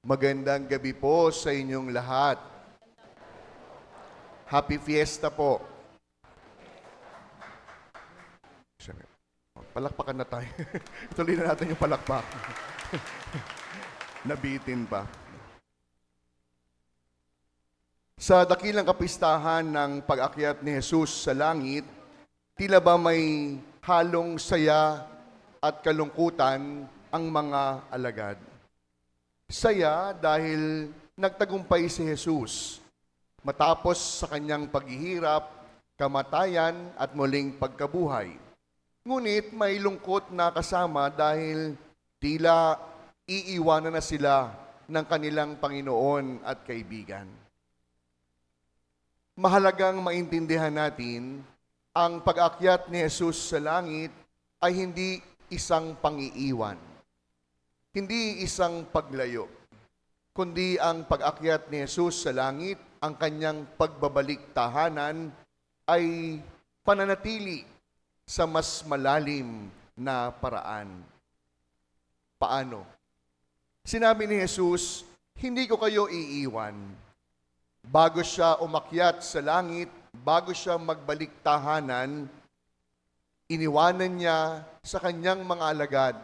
Magandang gabi po sa inyong lahat. Happy Fiesta po. Palakpakan na tayo. Tuloy na natin yung palakpak. Nabitin pa. Sa dakilang kapistahan ng pag-akyat ni Jesus sa langit, tila ba may halong saya at kalungkutan ang mga alagad. Saya dahil nagtagumpay si Jesus matapos sa kanyang paghihirap, kamatayan at muling pagkabuhay. Ngunit may lungkot na kasama dahil tila iiwanan na sila ng kanilang Panginoon at kaibigan. Mahalagang maintindihan natin ang pag-akyat ni Jesus sa langit ay hindi isang pangiiwan. Hindi isang paglayo, kundi ang pag-akyat ni Jesus sa langit, ang kanyang pagbabalik tahanan ay pananatili sa mas malalim na paraan. Paano? Sinabi ni Jesus, hindi ko kayo iiwan. Bago siya umakyat sa langit, bago siya magbalik tahanan, iniwanan niya sa kanyang mga alagad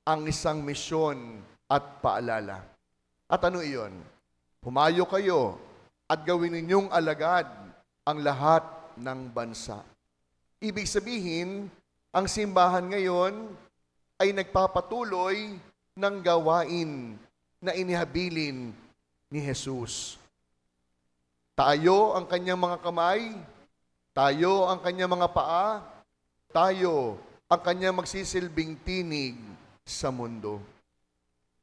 ang isang misyon at paalala. At ano iyon? Humayo kayo at gawin ninyong alagad ang lahat ng bansa. Ibig sabihin, ang simbahan ngayon ay nagpapatuloy ng gawain na inihabilin ni Jesus. Tayo ang kanyang mga kamay, tayo ang kanyang mga paa, tayo ang kanyang magsisilbing tinig sa mundo.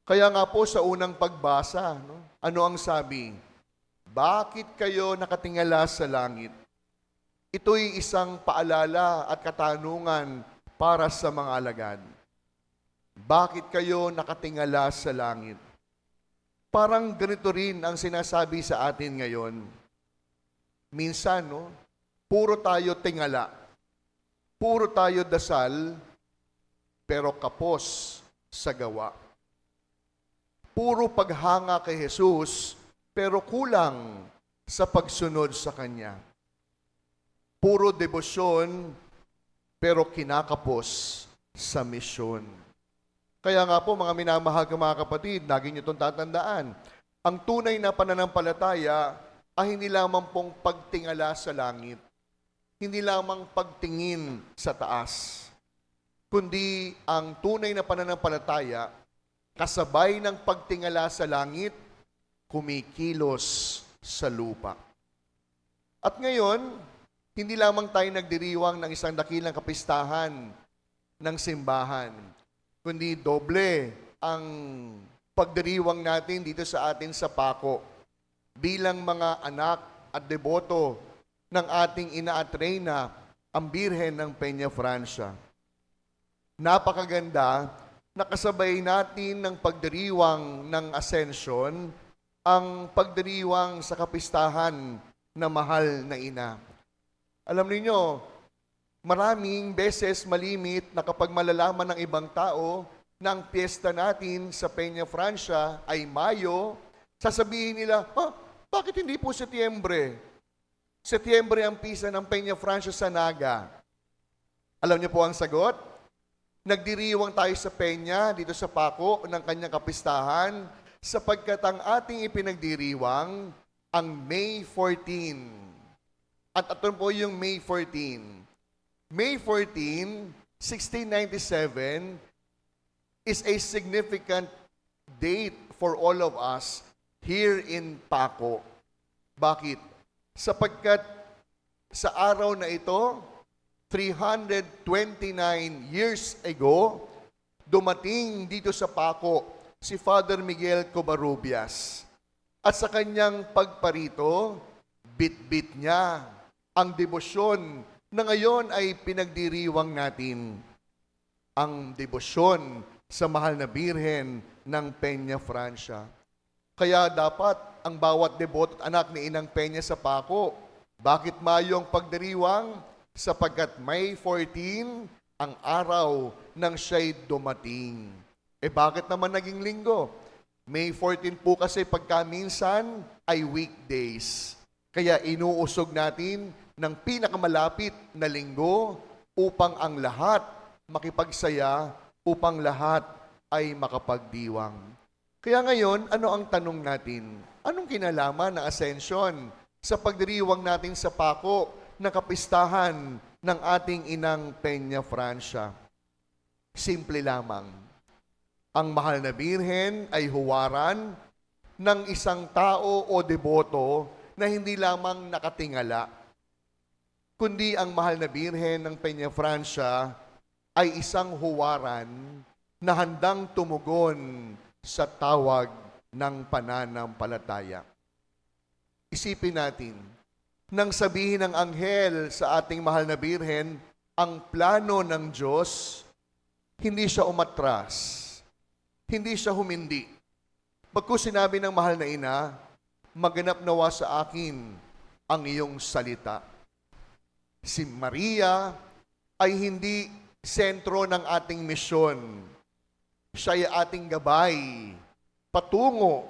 Kaya nga po sa unang pagbasa, ano ang sabi? Bakit kayo nakatingala sa langit? Ito'y isang paalala at katanungan para sa mga alagad. Bakit kayo nakatingala sa langit? Parang ganito rin ang sinasabi sa atin ngayon. Minsan, puro tayo tingala, puro tayo dasal, pero kapos sa gawa. Puro paghanga kay Jesus, pero kulang sa pagsunod sa Kanya. Puro debosyon, pero kinakapos sa misyon. Kaya nga po, mga minamahal mga kapatid, lagi niyo itong tatandaan, ang tunay na pananampalataya ay hindi lamang pong pagtingala sa langit, hindi lamang pagtingin sa taas, kundi ang tunay na pananampalataya, kasabay ng pagtingala sa langit, kumikilos sa lupa. At ngayon, hindi lamang tayo nagdiriwang ng isang dakilang kapistahan ng simbahan, kundi doble ang pagdiriwang natin dito sa atin sa Paco bilang mga anak at deboto ng ating ina at reyna, ang Birhen ng Peña Francia. Napakaganda, nakasabay natin ng pagdiriwang ng Ascension, ang pagdiriwang sa kapistahan na mahal na ina. Alam niyo, maraming beses malimit na kapag malalaman ng ibang tao na ang piyesta natin sa Peña Francia ay Mayo, sasabihin nila, bakit hindi po Setyembre? Setyembre ang pista ng Peña Francia sa Naga. Alam niyo po ang sagot? Nagdiriwang tayo sa Peña, dito sa Paco, ng kanyang kapistahan, sapagkat ang ating ipinagdiriwang, ang May 14. At ito po yung May 14. May 14, 1697, is a significant date for all of us here in Paco. Bakit? Sapagkat sa araw na ito, 329 years ago, dumating dito sa Paco si Father Miguel Covarrubias. At sa kanyang pagparito, bit-bit niya ang debosyon na ngayon ay pinagdiriwang natin. Ang debosyon sa mahal na Birhen ng Peña Francia. Kaya dapat ang bawat deboto at anak ni Inang Peña sa Paco, bakit Mayo ang pagdiriwang? Sapagkat May 14 ang araw nang siya'y dumating. Bakit naman naging linggo? May 14 po kasi pagka minsan ay weekdays. Kaya inuusog natin ng pinakamalapit na linggo upang ang lahat makipagsaya, upang lahat ay makapagdiwang. Kaya ngayon, ano ang tanong natin? Anong kinalaman ng Ascension sa pagdiriwang natin sa pako ng kapistahan ng ating inang Peña Francia? Simple lamang. Ang mahal na birhen ay huwaran ng isang tao o deboto na hindi lamang nakatingala, kundi ang mahal na birhen ng Peña Francia ay isang huwaran na handang tumugon sa tawag ng pananampalataya. Isipin natin, nang sabihin ng anghel sa ating mahal na birhen, ang plano ng Diyos, hindi siya umatras, hindi siya humindi. Pagko sinabi ng mahal na ina, maganap nawa sa akin ang iyong salita. Si Maria ay hindi sentro ng ating misyon. Siya ay ating gabay, patungo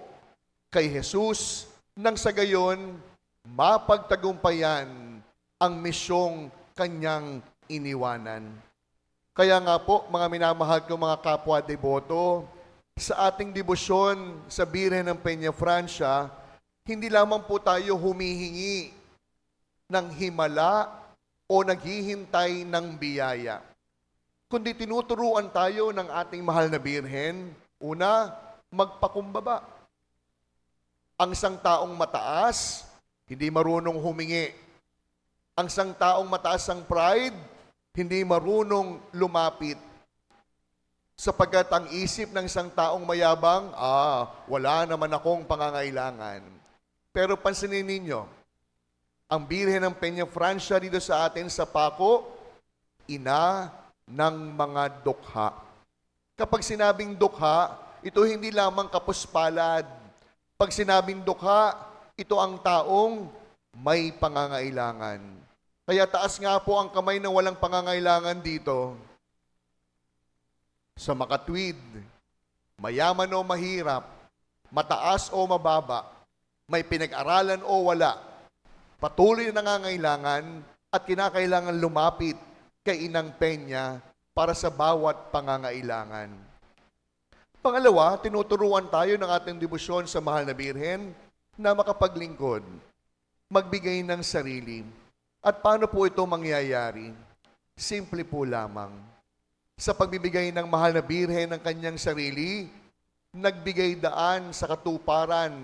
kay Jesus, nang sa gayon, mapagtagumpayan ang misyong kanyang iniwanan. Kaya nga po, mga minamahal ko mga kapwa deboto, sa ating debosyon sa Birhen ng Peña Francia, hindi lamang po tayo humihingi ng himala o naghihintay ng biyaya, kundi tinuturuan tayo ng ating mahal na Birhen, una, magpakumbaba. Ang isang taong mataas, hindi marunong humingi. Ang isang taong mataas ang pride, hindi marunong lumapit. Sapagkat ang isip ng isang taong mayabang, wala naman akong pangangailangan. Pero pansinin ninyo, ang Birhen ng Peña Francia dito sa atin sa Paco, ina ng mga dukha. Kapag sinabing dukha, ito hindi lamang kapuspalad. Pag sinabing dukha, ito ang taong may pangangailangan. Kaya taas nga po ang kamay ng walang pangangailangan dito. Sa makatwid, mayaman o mahirap, mataas o mababa, may pinag-aralan o wala, patuloy na nangangailangan at kinakailangan lumapit kay Inang Peña para sa bawat pangangailangan. Pangalawa, tinuturuan tayo ng ating debosyon sa mahal na Birhen na makapaglingkod, magbigay ng sarili. At paano po ito mangyayari? Simple po lamang. Sa pagbibigay ng mahal na Birhen ng kanyang sarili, nagbigay daan sa katuparan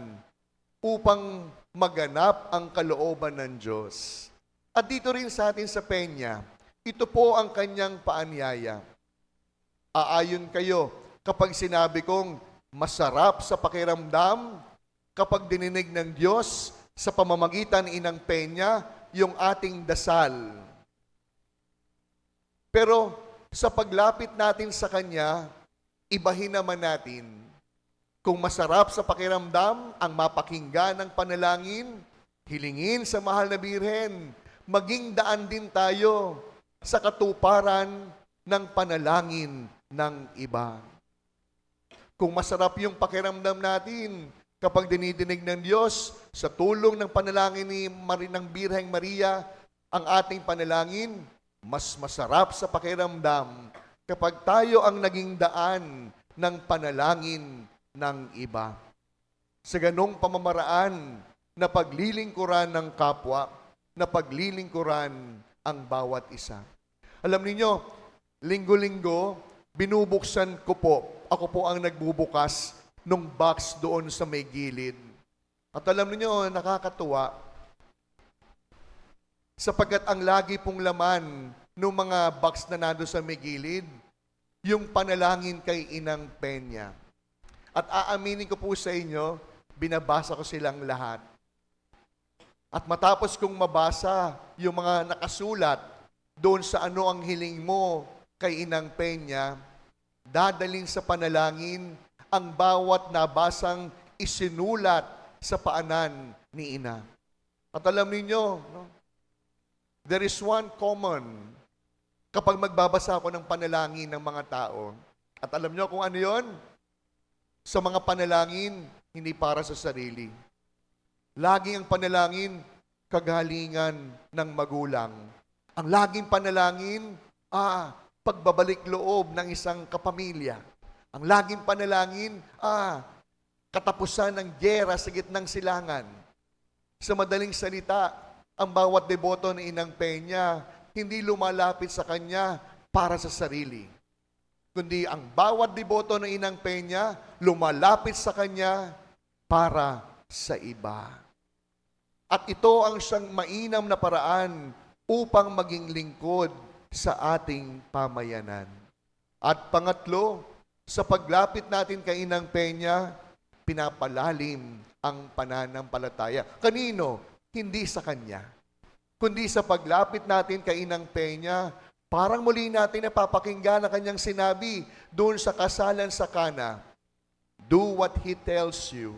upang maganap ang kalooban ng Diyos. At dito rin sa atin sa Peña, ito po ang kanyang paanyaya. Aayon kayo kapag sinabi kong masarap sa pakiramdam kapag dininig ng Diyos sa pamamagitan ni Inang Peña yung ating dasal. Pero sa paglapit natin sa Kanya, ibahin naman natin kung masarap sa pakiramdam ang mapakinggan ng panalangin, hilingin sa mahal na Birhen, maging daan din tayo sa katuparan ng panalangin ng iba. Kung masarap yung pakiramdam natin kapag dinidinig ng Diyos sa tulong ng panalangin ng Birheng Maria ang ating panalangin, mas masarap sa pakiramdam kapag tayo ang naging daan ng panalangin ng iba. Sa ganong pamamaraan na paglilingkuran ng kapwa, na paglilingkuran ang bawat isa. Alam niyo, linggo-linggo, binubuksan ko po, ako po ang nagbubukas nung box doon sa may gilid. At alam niyo, nakakatuwa, sapagkat ang lagi pong laman ng mga box na nado sa may gilid, yung panalangin kay Inang Peña. At aaminin ko po sa inyo, binabasa ko silang lahat. At matapos kong mabasa yung mga nakasulat doon sa ano ang hiling mo kay Inang Peña, dadalhin sa panalangin ang bawat nabasang isinulat sa paanan ni Ina. At alam niyo, no? There is one common kapag magbabasa ako ng panalangin ng mga tao. At alam niyo kung ano yon? sa mga panalangin, hindi para sa sarili. Laging ang panalangin, kagalingan ng magulang. Ang laging panalangin, pagbabalik loob ng isang kapamilya. Ang laging panalangin, katapusan ng gyera sa gitnang silangan. Sa madaling salita, ang bawat deboto ng Inang Peña, hindi lumalapit sa kanya para sa sarili. Kundi ang bawat deboto ng Inang Peña, lumalapit sa kanya para sa iba. At ito ang siyang mainam na paraan upang maging lingkod sa ating pamayanan. At pangatlo, sa paglapit natin kay Inang Peña, pinapalalim ang pananampalataya. Kanino? Hindi sa kanya. Kundi sa paglapit natin kay Inang Peña, parang muli natin napapakinggan ang kanyang sinabi doon sa kasalan sa Cana, do what He tells you.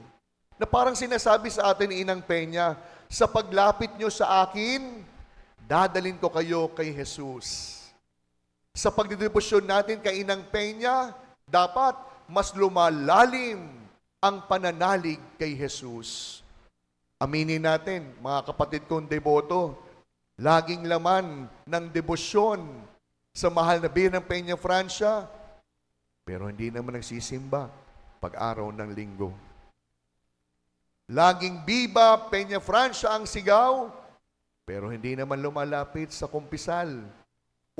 Na parang sinasabi sa atin ni Inang Peña, sa paglapit nyo sa akin, dadalin ko kayo kay Jesus. Sa pagdidebosyon natin kay Inang Peña, dapat mas lumalalim ang pananalig kay Jesus. Aminin natin, mga kapatid kong deboto, laging laman ng debosyon sa mahal na Birheng Peña Francia, pero hindi naman nagsisimba pag-araw ng linggo. Laging Viva Peña Francia ang sigaw, pero hindi naman lumalapit sa kumpisal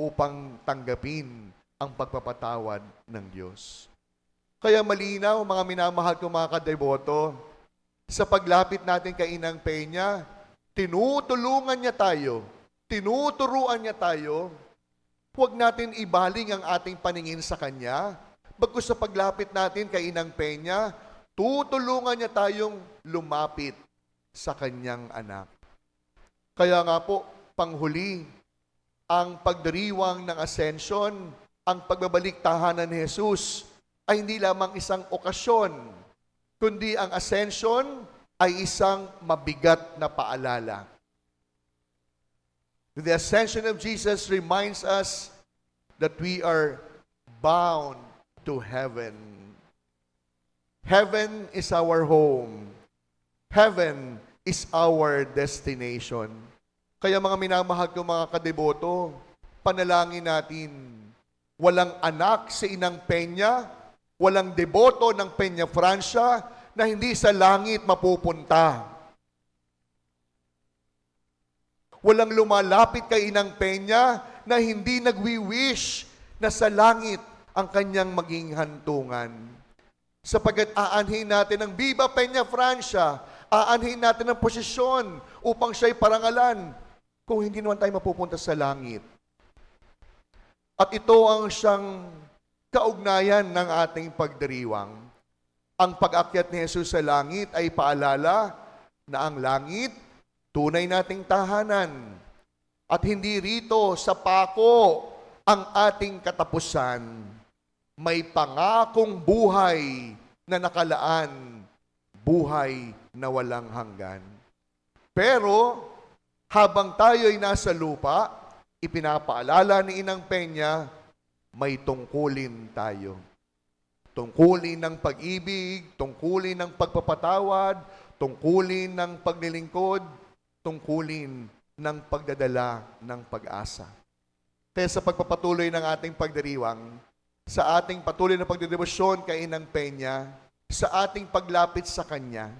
upang tanggapin ang pagpapatawad ng Diyos. Kaya malinaw, mga minamahal kong mga kadeboto, sa paglapit natin kay Inang Peña, tinutulungan niya tayo, tinuturuan niya tayo, huwag natin ibaling ang ating paningin sa Kanya. Bagkus sa paglapit natin kay Inang Peña, tutulungan niya tayong lumapit sa Kanyang anak. Kaya nga po, panghuli, ang pagdiriwang ng Ascension, ang pagbabalik tahanan ni Jesus, ay hindi lamang isang okasyon, kundi ang Ascension ay isang mabigat na paalala. The Ascension of Jesus reminds us that we are bound to heaven. Heaven is our home. Heaven is our destination. Kaya mga minamahal ko mga kadeboto, panalangin natin, walang anak si Inang Peña, walang deboto ng Peña Francia na hindi sa langit mapupunta. Walang lumalapit kay Inang Peña na hindi nagwi-wish na sa langit ang kanyang maging hantungan. Sapagkat aanhin natin ang Viva Peña Francia, aanhin natin ang posisyon upang siya'y parangalan kung hindi naman tayo mapupunta sa langit. At ito ang siyang kaugnayan ng ating pagdiriwang. Ang pag-akyat ni Jesus sa langit ay paalala na ang langit, tunay nating tahanan. At hindi rito sa pako ang ating katapusan. May pangakong buhay na nakalaan, buhay na walang hanggan. Pero, habang tayo'y nasa lupa, ipinapaalala ni Inang Peña, may tungkulin tayo. Tungkulin ng pag-ibig, tungkulin ng pagpapatawad, tungkulin ng paglilingkod, tungkulin ng pagdadala ng pag-asa. Kaya sa pagpapatuloy ng ating pagdiriwang, sa ating patuloy na pagdedebosyon kay Inang Peña, sa ating paglapit sa Kanya,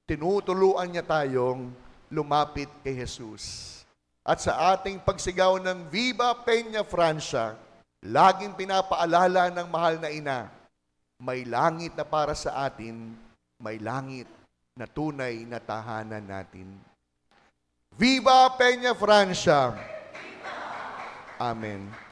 tinutuluan niya tayong lumapit kay Jesus. At sa ating pagsigaw ng Viva Peña Francia, laging pinapaalala ng mahal na ina, may langit na para sa atin, may langit na tunay na tahanan natin. Viva Peña Francia! Amen.